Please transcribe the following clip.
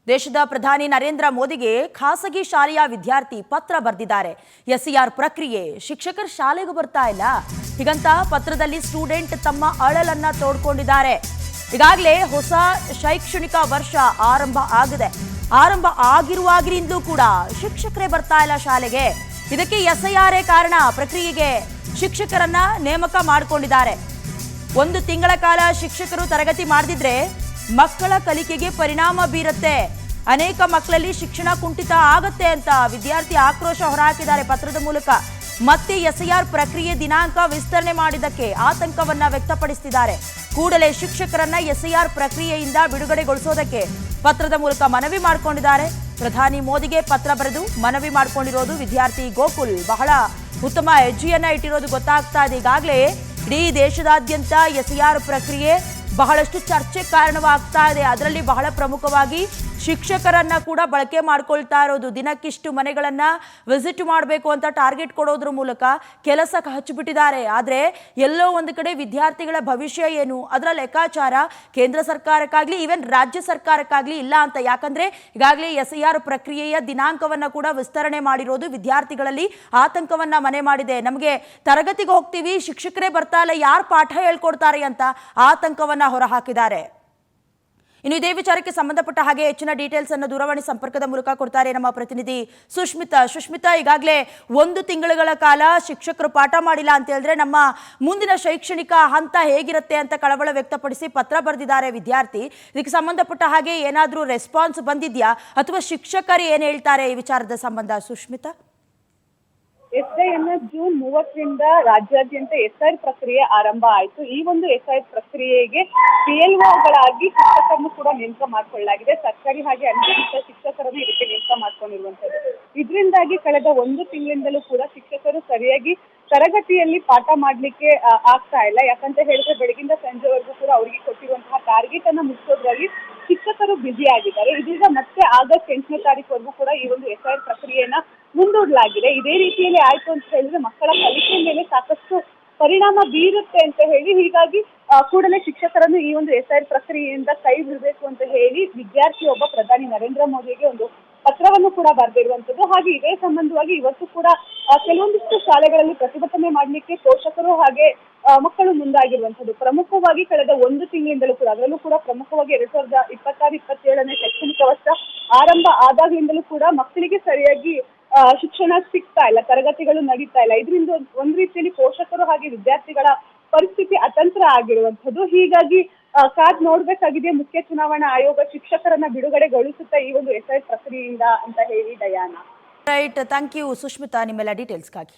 ದೇಶದ ಪ್ರಧಾನಿ ನರೇಂದ್ರ ಮೋದಿಗೆ ಖಾಸಗಿ ಶಾಲೆಯ ವಿದ್ಯಾರ್ಥಿ ಪತ್ರ ಬರೆದಿದ್ದಾರೆ. ಎಸ್ಇಆರ್ ಪ್ರಕ್ರಿಯೆ ಶಿಕ್ಷಕರ ಶಾಲೆಗೂ ಬರ್ತಾ ಇಲ್ಲ. ಹೀಗಂತ ಪತ್ರದಲ್ಲಿ ಸ್ಟೂಡೆಂಟ್ ತಮ್ಮ ಅಳಲನ್ನ ತೋಡ್ಕೊಂಡಿದ್ದಾರೆ. ಈಗಾಗಲೇ ಹೊಸ ಶೈಕ್ಷಣಿಕ ವರ್ಷ ಆರಂಭ ಆಗಿದೆ. ಆರಂಭ ಆಗಿರುವಾಗಿನಿಂದಲೂ ಕೂಡ ಶಿಕ್ಷಕರೇ ಬರ್ತಾ ಇಲ್ಲ ಶಾಲೆಗೆ. ಇದಕ್ಕೆ ಎಸ್ಐಆರ್ ಕಾರಣ. ಪ್ರಕ್ರಿಯೆಗೆ ಶಿಕ್ಷಕರನ್ನ ನೇಮಕ ಮಾಡಿಕೊಂಡಿದ್ದಾರೆ. 1 ತಿಂಗಳ ಕಾಲ ಶಿಕ್ಷಕರು ತರಗತಿ ಮಾಡದಿದ್ರೆ ಮಕ್ಕಳ ಕಲಿಕೆಗೆ ಪರಿಣಾಮ ಬೀರುತ್ತೆ. ಅನೇಕ ಮಕ್ಕಳಲ್ಲಿ ಶಿಕ್ಷಣ ಕುಂಠಿತ ಆಗತ್ತೆ ಅಂತ ವಿದ್ಯಾರ್ಥಿ ಆಕ್ರೋಶ ಹೊರಹಾಕಿದ್ದಾರೆ ಪತ್ರದ ಮೂಲಕ. ಮತ್ತೆ ಎಸ್ಐಆರ್ ಪ್ರಕ್ರಿಯೆ ದಿನಾಂಕ ವಿಸ್ತರಣೆ ಮಾಡಿದ್ದಕ್ಕೆ ಆತಂಕವನ್ನ ವ್ಯಕ್ತಪಡಿಸಿದ್ದಾರೆ. ಕೂಡಲೇ ಶಿಕ್ಷಕರನ್ನ ಎಸ್ಐಆರ್ ಪ್ರಕ್ರಿಯೆಯಿಂದ ಬಿಡುಗಡೆಗೊಳಿಸೋದಕ್ಕೆ ಪತ್ರದ ಮೂಲಕ ಮನವಿ ಮಾಡಿಕೊಂಡಿದ್ದಾರೆ. ಪ್ರಧಾನಿ ಮೋದಿಗೆ ಪತ್ರ ಬರೆದು ಮನವಿ ಮಾಡಿಕೊಂಡಿರೋದು ವಿದ್ಯಾರ್ಥಿ ಗೋಕುಲ್ ಬಹಳ ಉತ್ತಮ ಹೆಜ್ಜೆಯನ್ನ ಇಟ್ಟಿರೋದು ಗೊತ್ತಾಗ್ತಾ ಇದೆ. ಈಗಾಗಲೇ ಇಡೀ ದೇಶದಾದ್ಯಂತ ಎಸ್ಐಆರ್ ಪ್ರಕ್ರಿಯೆ ಬಹಳಷ್ಟು ಚರ್ಚೆ ಕಾರಣವಾಗ್ತಾ ಇದೆ. ಅದರಲ್ಲಿ ಬಹಳ ಪ್ರಮುಖವಾಗಿ ಶಿಕ್ಷಕರನ್ನ ಕೂಡ ಬಳಕೆ ಮಾಡ್ಕೊಳ್ತಾ ಇರೋದು. ದಿನಕ್ಕಿಷ್ಟು ಮನೆಗಳನ್ನ ವಿಸಿಟ್ ಮಾಡಬೇಕು ಅಂತ ಟಾರ್ಗೆಟ್ ಕೊಡೋದ್ರ ಮೂಲಕ ಕೆಲಸಕ್ಕೆ ಹಚ್ಚಿಬಿಟ್ಟಿದ್ದಾರೆ. ಆದರೆ ಎಲ್ಲೋ ಒಂದು ಕಡೆ ವಿದ್ಯಾರ್ಥಿಗಳ ಭವಿಷ್ಯ ಏನು ಅದರ ಲೆಕ್ಕಾಚಾರ ಕೇಂದ್ರ ಸರ್ಕಾರಕ್ಕಾಗ್ಲಿ ಈವನ್ ರಾಜ್ಯ ಸರ್ಕಾರಕ್ಕಾಗ್ಲಿ ಇಲ್ಲ ಅಂತ. ಯಾಕಂದ್ರೆ ಈಗಾಗಲೇ ಎಸ್ಐಆರ್ ಪ್ರಕ್ರಿಯೆಯ ದಿನಾಂಕವನ್ನ ಕೂಡ ವಿಸ್ತರಣೆ ಮಾಡಿರೋದು ವಿದ್ಯಾರ್ಥಿಗಳಲ್ಲಿ ಆತಂಕವನ್ನ ಮನೆ ಮಾಡಿದೆ. ನಮಗೆ ತರಗತಿಗೆ ಹೋಗ್ತೀವಿ, ಶಿಕ್ಷಕರೇ ಬರ್ತಾ ಇಲ್ಲ, ಯಾರು ಪಾಠ ಹೇಳ್ಕೊಡ್ತಾರೆ ಅಂತ ಆತಂಕವನ್ನ ಹೊರಹಾಕಿದ್ದಾರೆ. ಇನ್ನು ಇದೇ ವಿಚಾರಕ್ಕೆ ಸಂಬಂಧಪಟ್ಟ ಹಾಗೆ ಹೆಚ್ಚಿನ ಡೀಟೇಲ್ಸ್ ಅನ್ನು ದೂರವಾಣಿ ಸಂಪರ್ಕದ ಮೂಲಕ ಕೊಡ್ತಾರೆ ನಮ್ಮ ಪ್ರತಿನಿಧಿ ಸುಷ್ಮಿತಾ. ಈಗಾಗಲೇ 1 ತಿಂಗಳ ಕಾಲ ಶಿಕ್ಷಕರು ಪಾಠ ಮಾಡಿಲ್ಲ ಅಂತ ಹೇಳಿದ್ರೆ ನಮ್ಮ ಮುಂದಿನ ಶೈಕ್ಷಣಿಕ ಹಂತ ಹೇಗಿರುತ್ತೆ ಅಂತ ಕಳವಳ ವ್ಯಕ್ತಪಡಿಸಿ ಪತ್ರ ಬರೆದಿದ್ದಾರೆ ವಿದ್ಯಾರ್ಥಿ. ಇದಕ್ಕೆ ಸಂಬಂಧಪಟ್ಟ ಹಾಗೆ ಏನಾದರೂ ರೆಸ್ಪಾನ್ಸ್ ಬಂದಿದ್ಯಾ ಅಥವಾ ಶಿಕ್ಷಕರು ಏನು ಹೇಳ್ತಾರೆ ಈ ವಿಚಾರದ ಸಂಬಂಧ ಸುಷ್ಮಿತಾ? ಎಸ್ಐಎಂಎಸ್ ಜೂನ್ 30ರಿಂದ ರಾಜ್ಯಾದ್ಯಂತ ಎಸ್ಐಆರ್ ಪ್ರಕ್ರಿಯೆ ಆರಂಭ ಆಯಿತು. ಈ ಒಂದು ಎಸ್ಐಆರ್ ಪ್ರಕ್ರಿಯೆಗೆ PLOಗಳಾಗಿ ಶಿಕ್ಷಕರನ್ನು ಕೂಡ ನೇಮಕ ಮಾಡಿಕೊಳ್ಳಲಾಗಿದೆ. ಸರ್ಕಾರಿ ಹಾಗೆ ಅನುದಾನಿತ ಶಿಕ್ಷಕರನ್ನು ಇದಕ್ಕೆ ನೇಮಕ ಮಾಡಿಕೊಂಡಿರುವಂತದ್ದು. ಇದರಿಂದಾಗಿ ಕಳೆದ 1 ತಿಂಗಳಿಂದಲೂ ಕೂಡ ಶಿಕ್ಷಕರು ಸರಿಯಾಗಿ ತರಗತಿಯಲ್ಲಿ ಪಾಠ ಮಾಡ್ಲಿಕ್ಕೆ ಆಗ್ತಾ ಇಲ್ಲ. ಯಾಕಂತ ಹೇಳಿದ್ರೆ ಬೆಳಗಿಂದ ಸಂಜೆವರೆಗೂ ಕೂಡ ಅವರಿಗೆ ಕೊಟ್ಟಿರುವಂತಹ ಟಾರ್ಗೆಟ್ ಅನ್ನ ಮುಗಿಸೋದ್ರಲ್ಲಿ ಶಿಕ್ಷಕರು ಬ್ಯುಸಿ ಆಗಿದ್ದಾರೆ. ಇದೀಗ ಮತ್ತೆ ಆಗಸ್ಟ್ 8ನೇ ತಾರೀಕುವರೆಗೂ ಕೂಡ ಈ ಒಂದು ಎಸ್ಐಆರ್ ಪ್ರಕ್ರಿಯೆಯನ್ನ ಮುಂದೂಡಲಾಗಿದೆ. ಇದೇ ರೀತಿಯಲ್ಲಿ ಆಯ್ತು ಅಂತ ಹೇಳಿದ್ರೆ ಮಕ್ಕಳ ಕಲಿಕೆ ಮೇಲೆ ಸಾಕಷ್ಟು ಪರಿಣಾಮ ಬೀರುತ್ತೆ ಅಂತ ಹೇಳಿ ಹೀಗಾಗಿ ಕೂಡಲೇ ಶಿಕ್ಷಕರನ್ನು ಈ ಒಂದು ಎಸ್ಐಆರ್ ಪ್ರಕ್ರಿಯೆಯಿಂದ ಕೈ ಬಿಡಬೇಕು ಅಂತ ಹೇಳಿ ವಿದ್ಯಾರ್ಥಿಯೊಬ್ಬ ಪ್ರಧಾನಿ ನರೇಂದ್ರ ಮೋದಿಗೆ ಒಂದು ಪತ್ರವನ್ನು ಕೂಡ ಬರೆದಿರುವಂತದ್ದು. ಹಾಗೆ ಇದೇ ಸಂಬಂಧವಾಗಿ ಇವತ್ತು ಕೂಡ ಕೆಲವೊಂದಿಷ್ಟು ಶಾಲೆಗಳಲ್ಲಿ ಪ್ರತಿಭಟನೆ ಮಾಡಲಿಕ್ಕೆ ಪೋಷಕರು ಹಾಗೆ ಮಕ್ಕಳು ಮುಂದಾಗಿರುವಂತದ್ದು. ಪ್ರಮುಖವಾಗಿ ಕಳೆದ 1 ತಿಂಗಳಿಂದಲೂ ಕೂಡ ಅದರಲ್ಲೂ ಕೂಡ ಪ್ರಮುಖವಾಗಿ 2026-27ನೇ ಶೈಕ್ಷಣಿಕ ವರ್ಷ ಆರಂಭ ಆದಾಗಿಂದಲೂ ಕೂಡ ಮಕ್ಕಳಿಗೆ ಸರಿಯಾಗಿ ಶಿಕ್ಷಣ ಸಿಗ್ತಾ ಇಲ್ಲ, ತರಗತಿಗಳು ನಡೀತಾ ಇಲ್ಲ. ಇದರಿಂದ ಒಂದ್ ರೀತಿಯಲ್ಲಿ ಪೋಷಕರು ಹಾಗೆ ವಿದ್ಯಾರ್ಥಿಗಳ ಪರಿಸ್ಥಿತಿ ಅತಂತ್ರ ಆಗಿರುವಂತದ್ದು. ಹೀಗಾಗಿ ಕಾದ್ ನೋಡ್ಬೇಕಾಗಿದೆ ಮುಖ್ಯ ಚುನಾವಣಾ ಆಯೋಗ ಶಿಕ್ಷಕರನ್ನ ಬಿಡುಗಡೆಗೊಳಿಸುತ್ತಾ ಈ ಒಂದು ಎಸ್ಐಆರ್ ಪ್ರಕ್ರಿಯೆಯಿಂದ ಅಂತ ಹೇಳಿ. Diana, right, thank you Sushmita ನಿಮ್ಮೆಲ್ಲ ಡೀಟೇಲ್ಸ್ಗಾಗಿ.